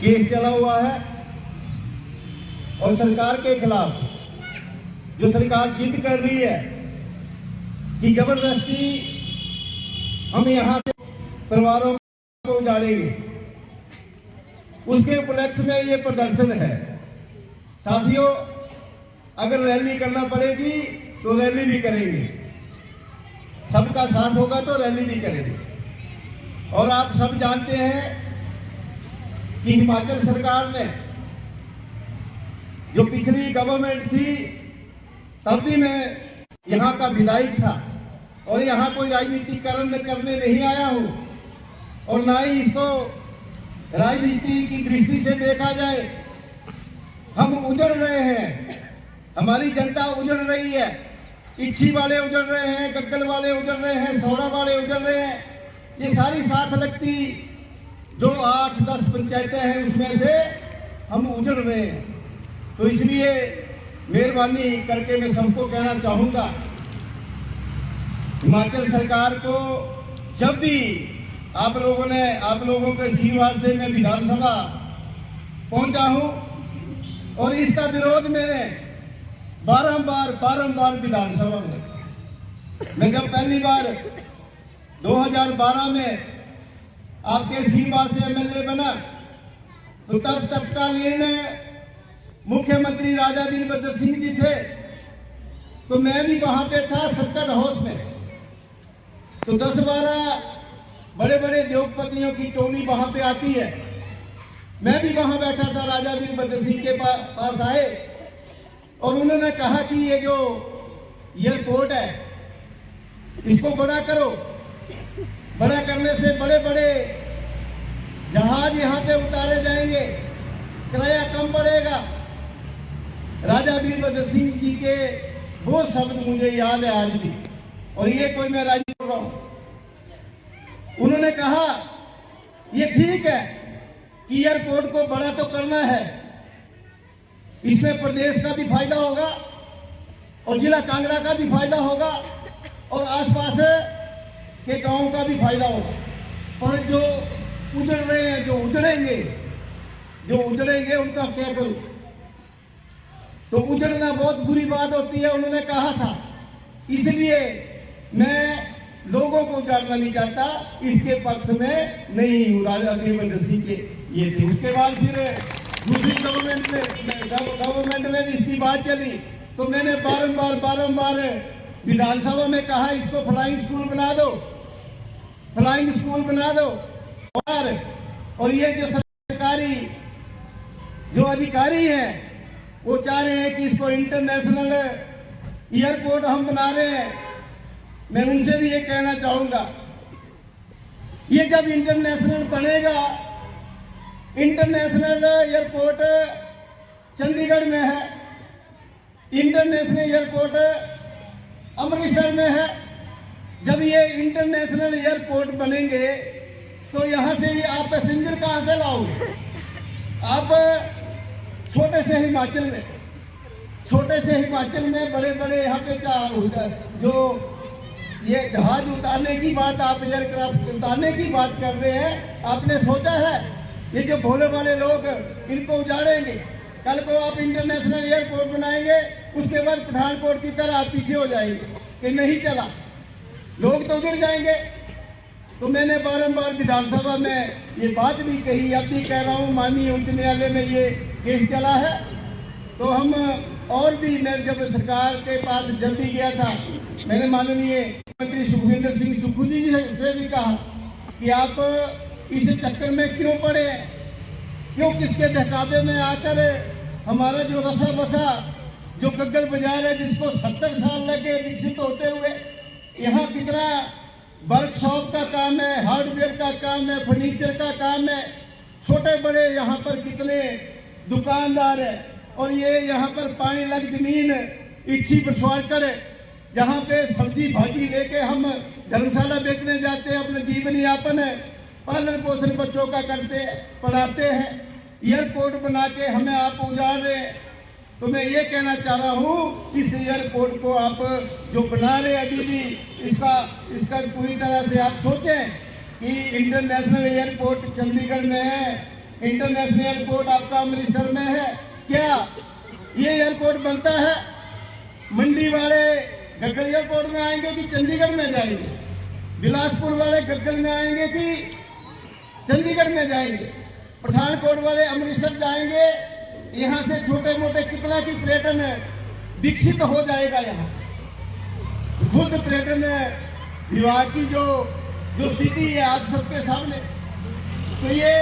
Case चला हुआ है और सरकार के खिलाफ जो सरकार जिद कर रही है कि जबरदस्ती हम यहाँ से परिवारों को उजाड़ेंगे, उसके उपलक्ष्य में ये प्रदर्शन है। साथियों, अगर रैली करना पड़ेगी तो रैली भी करेंगे, सबका साथ होगा तो रैली भी करेंगे। और आप सब जानते हैं कि हिमाचल सरकार ने जो पिछली गवर्नमेंट थी तब भी मैं यहाँ का विधायक था और यहाँ कोई राजनीतिकरण करने नहीं आया हूँ और ना ही इसको राजनीति की दृष्टि से देखा जाए। हम उजड़ रहे हैं, हमारी जनता उजड़ रही है, इच्छी वाले उजड़ रहे हैं, गग्गल वाले उजड़ रहे हैं, सौड़ा वाले उजड़ रहे हैं। ये सारी साथ लगती जो 8-10 पंचायतें हैं उसमें से हम उजड़ रहे हैं। तो इसलिए मेहरबानी करके मैं सबको कहना चाहूंगा, हिमाचल सरकार को जब भी आप लोगों के आशीर्वाद से मैं विधानसभा पहुंचा हूं और इसका विरोध मैंने बारंबार विधानसभा में, मैं जब पहली बार 2012 में आपके आशीर्वाद से एमएलए बना तो तब तत्कालीन मुख्यमंत्री राजा वीरभद्र सिंह जी थे, तो मैं भी वहां पे था सर्किट हाउस में। तो 10-12 बड़े बड़े उद्योगपतियों की टोली वहां पे आती है, मैं भी वहां बैठा था। राजा वीरभद्र सिंह के पास आए और उन्होंने कहा कि ये जो एयरपोर्ट है इसको बड़ा करो, बड़ा करने से बड़े बड़े जहाज यहाँ पे उतारे जाएंगे, किराया कम पड़ेगा। राजा वीरभद्र सिंह जी के वो शब्द मुझे याद है आज भी, और ये कोई मैं राजी बोल रहा हूं। उन्होंने कहा ये ठीक है कि एयरपोर्ट को बड़ा तो करना है, इसमें प्रदेश का भी फायदा होगा और जिला कांगड़ा का भी फायदा होगा और आसपास के गांवों का भी फायदा होगा। पर जो उजड़ रहे हैं, जो उजड़ेंगे उनका क्या करूं? तो उजड़ना बहुत बुरी बात होती है, उन्होंने कहा था। इसलिए मैं लोगों को उजाड़ना नहीं चाहता, इसके पक्ष में नहीं हूं। राजा वीरभद्र सिंह के ये थे। उसके बाद फिर दूसरी गवर्नमेंट में भी इसकी बात चली तो मैंने बारंबार विधानसभा में कहा इसको फ्लाइंग स्कूल बना दो, फ्लाइंग स्कूल बना दो। और ये जो सरकारी जो अधिकारी हैं वो चाह रहे हैं कि इसको इंटरनेशनल एयरपोर्ट हम बना रहे हैं। मैं उनसे भी ये कहना चाहूंगा, ये जब इंटरनेशनल बनेगा, इंटरनेशनल एयरपोर्ट चंडीगढ़ में है, इंटरनेशनल एयरपोर्ट अमृतसर में है। जब ये इंटरनेशनल एयरपोर्ट बनेंगे तो यहाँ से आप पैसेंजर कहाँ से लाओगे? आप छोटे से हिमाचल में बड़े बड़े यहाँ पे जो ये जहाज उतारने की बात, आप एयरक्राफ्ट उतारने की बात कर रहे हैं, आपने सोचा है ये जो भोले वाले लोग इनको उजाड़ेंगे? कल को आप इंटरनेशनल एयरपोर्ट बनाएंगे, उसके बाद पठानकोट की तरह आप पीछे हो जाएंगे कि नहीं चला, लोग तो उजड़ जाएंगे। तो मैंने बारंबार विधानसभा में ये बात भी कही, अब भी कह रहा हूँ, माननीय उच्च न्यायालय में ये केस चला है। तो हम और भी, मैं जब सरकार के पास जब भी गया था, मैंने माननीय मंत्री सुखविंदर सिंह सुक्खू जी से भी कहा कि आप इस चक्कर में क्यों पड़े, क्यों किसके बहकावे में आकर हमारा जो रसा बसा जो गग्गल बाजार है, जिसको 70 साल लगे विकसित होते हुए, यहाँ कितना वर्कशॉप का काम है, हार्डवेयर का काम है, फर्नीचर का काम है, छोटे बड़े यहाँ पर कितने दुकानदार है। और ये यहाँ पर पानी लग जमीन इच्छी बरसवाड़कर जहाँ पे सब्जी भाजी लेके हम धर्मशाला बेचने जाते हैं, अपने जीवन यापन पालन पोषण बच्चों का करते हैं, पढ़ाते हैं। एयरपोर्ट बना के हमें आप उजाड़ रहे हैं। तो मैं ये कहना चाह रहा हूँ, इस एयरपोर्ट को आप जो बना रहे हैं अभी भी, इसका पूरी तरह से आप सोचें कि इंटरनेशनल एयरपोर्ट चंडीगढ़ में है, इंटरनेशनल एयरपोर्ट आपका अमृतसर में है। क्या ये एयरपोर्ट बनता है मंडी वाले गग्गल एयरपोर्ट में आएंगे कि चंडीगढ़ में जाएंगे? बिलासपुर वाले गग्गल में आएंगे कि चंडीगढ़ में जाएंगे? पठानकोट वाले अमृतसर जाएंगे? यहाँ से छोटे मोटे कितना की पर्यटन विकसित हो जाएगा। यहाँ खुद पर्यटन विभाग की जो स्थिति है आप सबके सामने, तो ये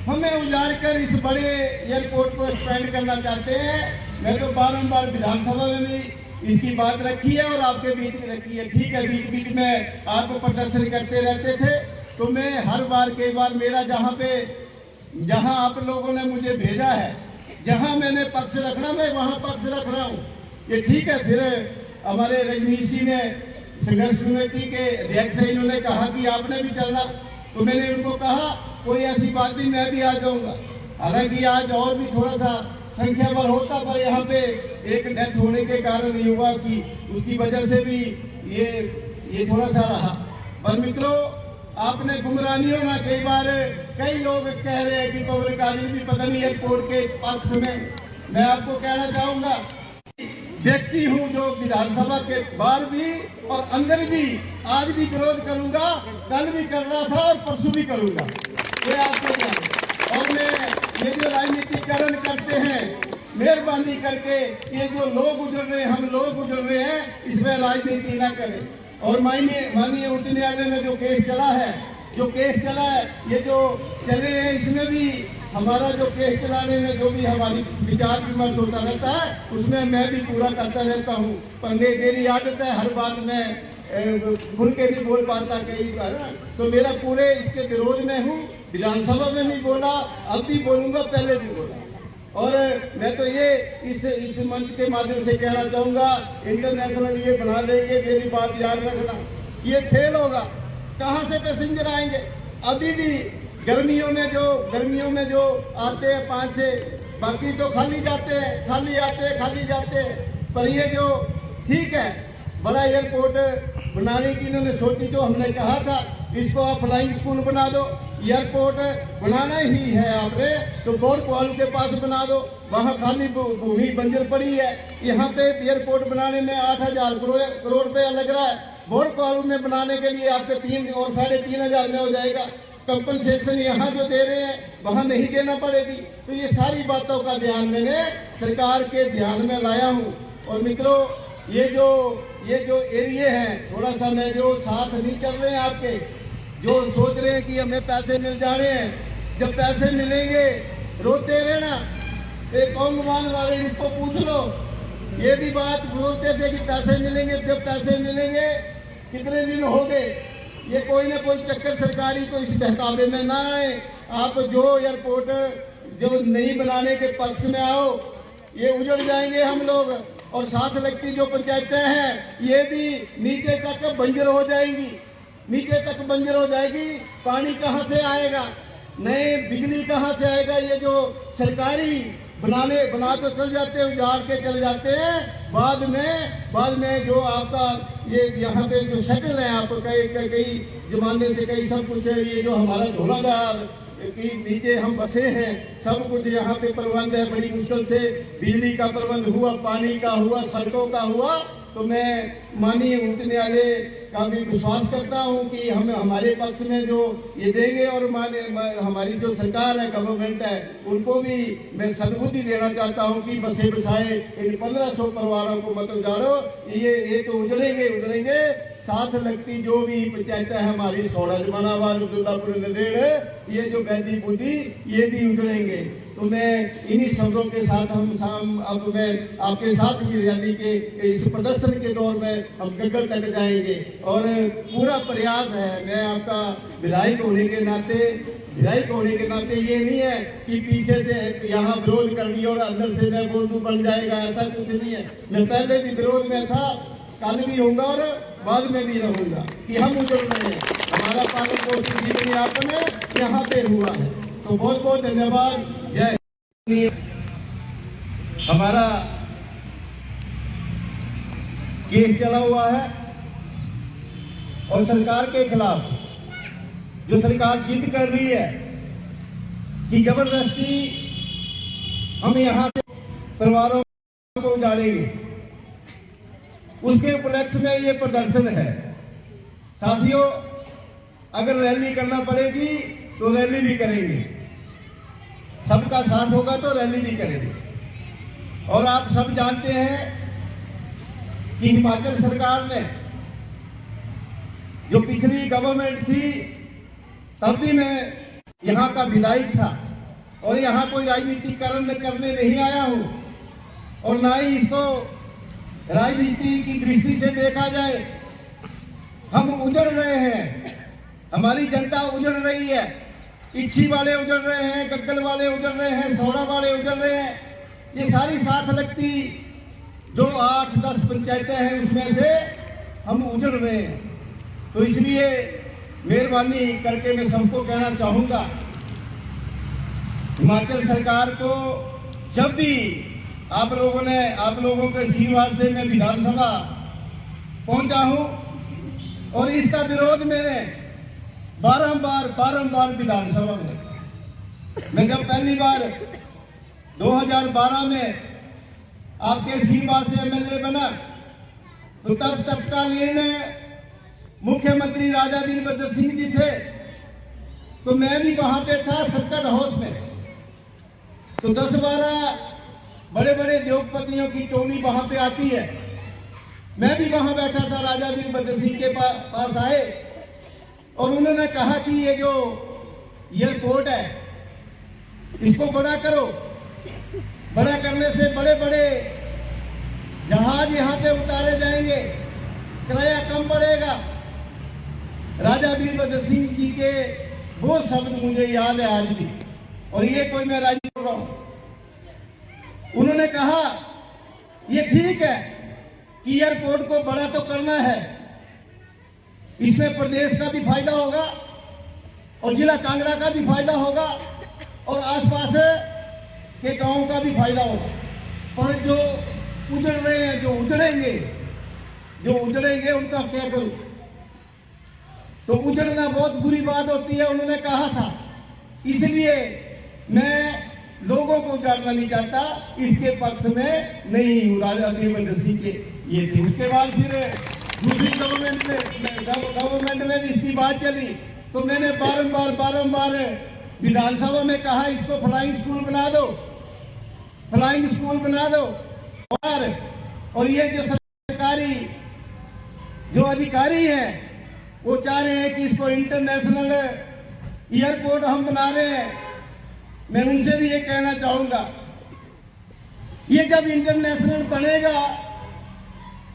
हमें उजाड़ कर इस बड़े एयरपोर्ट को एक्सपेंड करना चाहते हैं। मैं तो बारंबार विधानसभा में भी इसकी बात रखी है और आपके बीच में रखी है। ठीक है, बीच बीच में आपको प्रदर्शन करते रहते थे, तो मैं हर बार कई बार मेरा जहां आप लोगों ने मुझे भेजा है, जहां मैंने पक्ष रखना मैं वहां पक्ष रख रहा हूं। ये ठीक है। फिर हमारे रजनीश जी ने संघर्ष कमेटी के अध्यक्ष है, इन्होंने कहा कि आपने भी चलना, तो मैंने उनको कहा कोई ऐसी बात नहीं, मैं भी आ जाऊंगा। हालांकि आज और भी थोड़ा सा संख्या बल होता, पर यहाँ पे एक डेथ होने के कारण ये हुआ कि उसकी वजह से भी ये थोड़ा सा रहा। पर मित्रों, आपने गुमराह नहीं होना। कई बार कई लोग कह रहे हैं कि पब्लिक कागज भी पता नहीं एयरपोर्ट के पक्ष में। मैं आपको कहना चाहूंगा, व्यक्ति हूं जो विधानसभा के बाहर भी और अंदर भी आज भी विरोध करूंगा, कल भी कर रहा था और परसों भी करूंगा। ये आपको जाने। और मैं ये जो राजनीतिकरण करते हैं, मेहरबानी करके ये जो लोग गुजर रहे हैं, हम लोग गुजर रहे हैं, इसमें राजनीति न करें। और माननीय उच्च न्यायालय में जो केस चला है, ये जो चले हैं, इसमें भी हमारा जो केस चलाने में जो भी हमारी विचार विमर्श होता रहता है, उसमें मैं भी पूरा करता रहता हूँ। पर मेरी आदत है हर बात में खुल के भी बोल पाता कई बार, तो मेरा पूरे इसके विरोध में हूँ। विधानसभा में भी बोला, अब भी बोलूंगा, पहले भी बोला। और मैं तो ये इस मंच के माध्यम से कहना चाहूंगा, इंटरनेशनल ये बना देंगे, मेरी बात याद रखना, ये फेल होगा। कहाँ से पैसेंजर आएंगे? अभी भी गर्मियों में जो आते हैं 5-6, बाकी तो खाली जाते हैं, खाली आते हैं, खाली जाते हैं। पर ये जो ठीक है, बड़ा एयरपोर्ट बनाने की इन्होंने सोची, तो हमने कहा था इसको आप फ्लाइंग स्कूल बना दो। एयरपोर्ट बनाना ही है आपने, तो बोरकोहालू के पास बना दो, वहाँ खाली भूमि बंजर पड़ी है। यहाँ पे एयरपोर्ट बनाने में 8,000 करोड़ रुपया लग रहा है। बोरकोहालू में बनाने के लिए आपके 3 और 3,500 में हो जाएगा। कंपनसेशन यहाँ जो दे रहे हैं वहाँ नहीं देना पड़ेगी। तो ये सारी बातों का ध्यान मैंने सरकार के ध्यान में लाया हूँ। और मित्रों, ये जो एरिया हैं, थोड़ा सा मैं जो साथ नहीं चल रहे हैं आपके, जो सोच रहे हैं कि हमें पैसे मिल जाने हैं, जब पैसे मिलेंगे रोते रहना। एक कोंगवान वाले इनको पूछ लो, ये भी बात बोलते थे कि पैसे मिलेंगे, जब पैसे मिलेंगे कितने दिन हो गए। ये कोई ना कोई चक्कर सरकारी तो इस बहकावे में ना आए। आप जो एयरपोर्ट जो नहीं बनाने के पक्ष में आओ, ये उजड़ जाएंगे हम लोग। और साथ लगती जो पंचायतें हैं, ये भी नीचे तक बंजर हो जाएंगी, नीचे तक बंजर हो जाएगी। पानी कहाँ से आएगा? नए बिजली कहाँ से आएगा? ये जो सरकारी बना तो चल जाते हैं, उजाड़ के चल जाते हैं। बाद में जो आपका ये यहाँ पे जो शटल है, आप कई जमाने से कई सब कुछ है, ये जो हमारा धौलाधार कि नीचे हम बसे हैं, सब कुछ यहाँ पे प्रबंध है। बड़ी मुश्किल से बिजली का प्रबंध हुआ, पानी का हुआ, सड़कों का हुआ। तो मैं माननीय उच्च न्यायालय का भी विश्वास करता हूँ कि हमें हमारे पक्ष में जो ये देंगे, और हमारी जो सरकार है, गवर्नमेंट है, उनको भी मैं सद्बुद्धि देना चाहता हूँ कि बसे बसाए इन 1500 परिवारों को मत उजाड़ो। ये तो उजड़ेंगे। साथ लगती जो भी पंचायतें हैं हमारी, सोड़ा जमानाबाद, अब्दुल्लापुर, नंदेड़, ये जो बैदी बुद्धि, ये भी उजड़ेंगे। तो मैं इन्हीं शब्दों के साथ अब मैं आपके साथ ही रैली के इस प्रदर्शन के दौर में हम गग्गल तक जाएंगे। और पूरा प्रयास है, मैं आपका विधायक होने के नाते ये नहीं है कि पीछे से यहाँ विरोध कर दिया और अंदर से मैं बोल दूं बन जाएगा, ऐसा कुछ नहीं है। मैं पहले भी विरोध में था, कल भी होऊंगा और बाद में भी रहूंगा कि हम उजड़ रहे हैं। हमारा पालन पोषण जीवन यापन यहाँ पे हुआ है। तो बहुत बहुत धन्यवाद। जय। हमारा केस चला हुआ है और सरकार के खिलाफ जो सरकार जिद कर रही है, कि जबरदस्ती हम यहाँ पे परिवारों को उजाड़ेंगे, उसके उपलक्ष्य में ये प्रदर्शन है। साथियों, अगर रैली करना पड़ेगी तो रैली भी करेंगे, सबका साथ होगा तो रैली भी करेंगे। और आप सब जानते हैं कि हिमाचल सरकार ने जो पिछली गवर्नमेंट थी तब भी मैं यहाँ का विधायक था और यहाँ कोई राजनीतिकरण करने नहीं आया हूँ और ना ही इसको राजनीति की दृष्टि से देखा जाए। हम उजड़ रहे हैं, हमारी जनता उजड़ रही है, इच्छी वाले उजड़ रहे हैं, गग्गल वाले उजड़ रहे हैं, सौड़ा वाले उजड़ रहे हैं। ये सारी साथ लगती जो 8-10 पंचायतें हैं उसमें से हम उजड़ रहे हैं। तो इसलिए मेहरबानी करके मैं सबको कहना चाहूंगा, हिमाचल सरकार को जब भी आप लोगों के आशीर्वाद से मैं विधानसभा पहुंचा हूं और इसका विरोध मैंने बारंबार विधानसभा में, मैं जब पहली बार 2012 में आपके आशीर्वाद से एमएलए बना तो तब तत्कालीन मुख्यमंत्री राजा वीरभद्र सिंह जी थे, तो मैं भी वहां पे था सर्किट हाउस में। तो 10-12 बड़े बड़े उद्योगपतियों की टोली वहां पे आती है, मैं भी वहां बैठा था। राजा वीरभद्र सिंह के पास आए और उन्होंने कहा कि ये जो एयरपोर्ट है इसको बड़ा करो, बड़ा करने से बड़े बड़े जहाज यहाँ पे उतारे जाएंगे, किराया कम पड़ेगा। राजा वीरभद्र सिंह जी के वो शब्द मुझे याद है आज भी, और ये कोई मैं राजी बोल रहा हूं। उन्होंने कहा ये ठीक है कि एयरपोर्ट को बड़ा तो करना है, इसमें प्रदेश का भी फायदा होगा और जिला कांगड़ा का भी फायदा होगा और आसपास के गांवों का भी फायदा होगा। पर जो उजड़ रहे हैं, जो उजड़ेंगे उनका क्या करूं? तो उजड़ना बहुत बुरी बात होती है, उन्होंने कहा था। इसलिए मैं लोगों को उजाड़ना नहीं चाहता, इसके पक्ष में नहीं हूं। राजा वीरभद्र सिंह के ये थे। उसके बाद फिर दूसरी गवर्नमेंट में भी इसकी बात चली तो मैंने बारंबार विधानसभा में कहा इसको फ्लाइंग स्कूल बना दो। और ये जो सरकारी जो अधिकारी हैं वो चाह रहे हैं कि इसको इंटरनेशनल एयरपोर्ट हम बना रहे हैं। मैं उनसे भी ये कहना चाहूंगा, ये जब इंटरनेशनल बनेगा,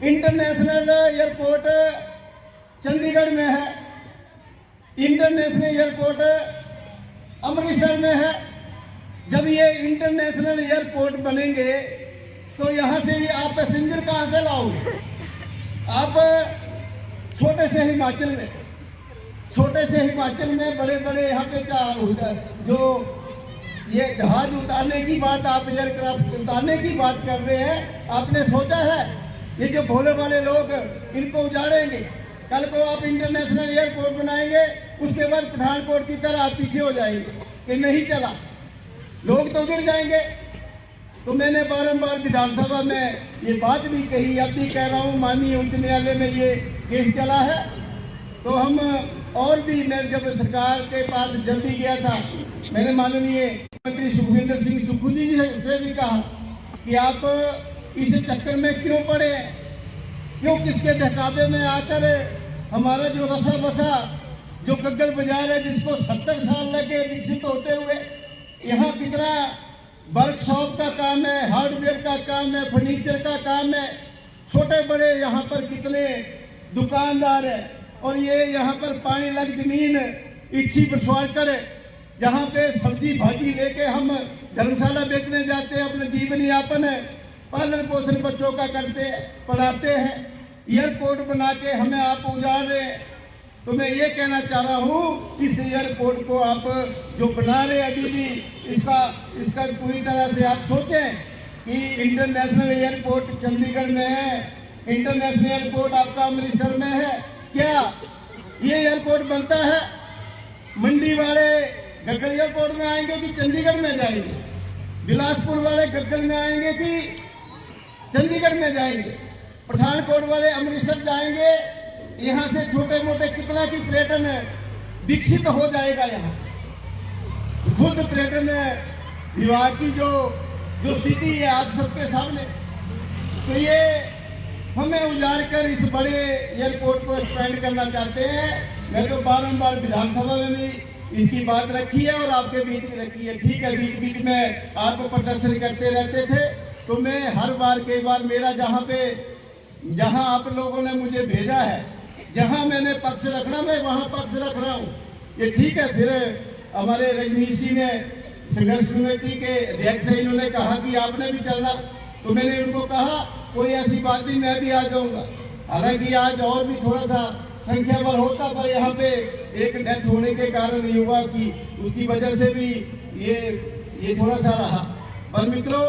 इंटरनेशनल एयरपोर्ट चंडीगढ़ में है, इंटरनेशनल एयरपोर्ट अमृतसर में है। जब ये इंटरनेशनल एयरपोर्ट बनेंगे तो यहाँ से आप पैसेंजर कहाँ से लाओगे? आप छोटे से हिमाचल में बड़े बड़े यहाँ पे जो ये जहाज उतारने की बात, आप एयरक्राफ्ट उतारने की बात कर रहे हैं, आपने सोचा है ये जो भोले वाले लोग इनको उजाड़ेंगे? कल को आप इंटरनेशनल एयरपोर्ट बनाएंगे, उसके बाद पठानकोट की तरह आप पीछे हो जाएंगे कि नहीं चला, लोग तो उजड़ जाएंगे। तो मैंने बारंबार विधानसभा में ये बात भी कही, अब भी कह रहा हूँ, माननीय उच्च न्यायालय में ये केस चला है। तो हम और भी, मैं जब सरकार के पास जब भी गया था, मैंने माननीय मंत्री सुखविंदर सिंह सुक्खू जी से भी कहा कि आप इस चक्कर में क्यों पड़े, क्यों किसके बहकावे में आकर हमारा जो रसा बसा जो गग्गल बाजार है, जिसको 70 साल लगे विकसित होते हुए, यहाँ कितना वर्कशॉप का काम है, हार्डवेयर का काम है, फर्नीचर का काम है, छोटे बड़े यहाँ पर कितने दुकानदार है। और ये यहाँ पर पानी लग जमीन इच्छी बरसवाड़कर, जहाँ पे सब्जी भाजी लेके हम धर्मशाला बेचने जाते हैं, अपने जीवन यापन पालन पोषण बच्चों का करते पढ़ाते हैं। एयरपोर्ट बना के हमें आप उजाड़ रहे हैं। तो मैं ये कहना चाह रहा हूँ, इस एयरपोर्ट को आप जो बना रहे हैं अभी भी, इसका पूरी तरह से आप सोचें कि इंटरनेशनल एयरपोर्ट चंडीगढ़ में है, इंटरनेशनल एयरपोर्ट आपका अमृतसर में है। क्या ये एयरपोर्ट बनता है? मंडी वाले गग्गल एयरपोर्ट में आएंगे कि चंडीगढ़ में जाएंगे? बिलासपुर वाले गग्गल में आएंगे कि चंडीगढ़ में जाएंगे? पठानकोट वाले अमृतसर जाएंगे? यहाँ से छोटे मोटे कितना की पर्यटन विकसित हो जाएगा। यहाँ खुद पर्यटन विभाग की जो स्थिति है आप सबके सामने, तो ये हमें उजाड़ कर इस बड़े एयरपोर्ट को एक्सपेंड करना चाहते हैं। मैं तो बारंबार विधानसभा में भी इसकी बात रखी है और आपके बीच में रखी है। ठीक है, बीच बीच में आप प्रदर्शन करते रहते थे, तो मैं हर बार कई बार मेरा जहां आप लोगों ने मुझे भेजा है, जहां मैंने पक्ष रखना मैं वहां पक्ष रख रहा हूं। ये ठीक है। फिर हमारे रजनीश जी ने संघर्ष कमेटी के अध्यक्ष है, इन्होंने कहा कि आपने भी चलना, तो मैंने उनको कहा कोई ऐसी बात नहीं, मैं भी आ जाऊंगा। हालांकि आज और भी थोड़ा सा संख्या बल होता, पर यहाँ पे एक डेथ होने के कारण युवा की उसकी वजह से भी ये थोड़ा सा रहा। पर मित्रों,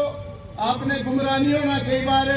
आपने गुमराह नहीं होना। कई बार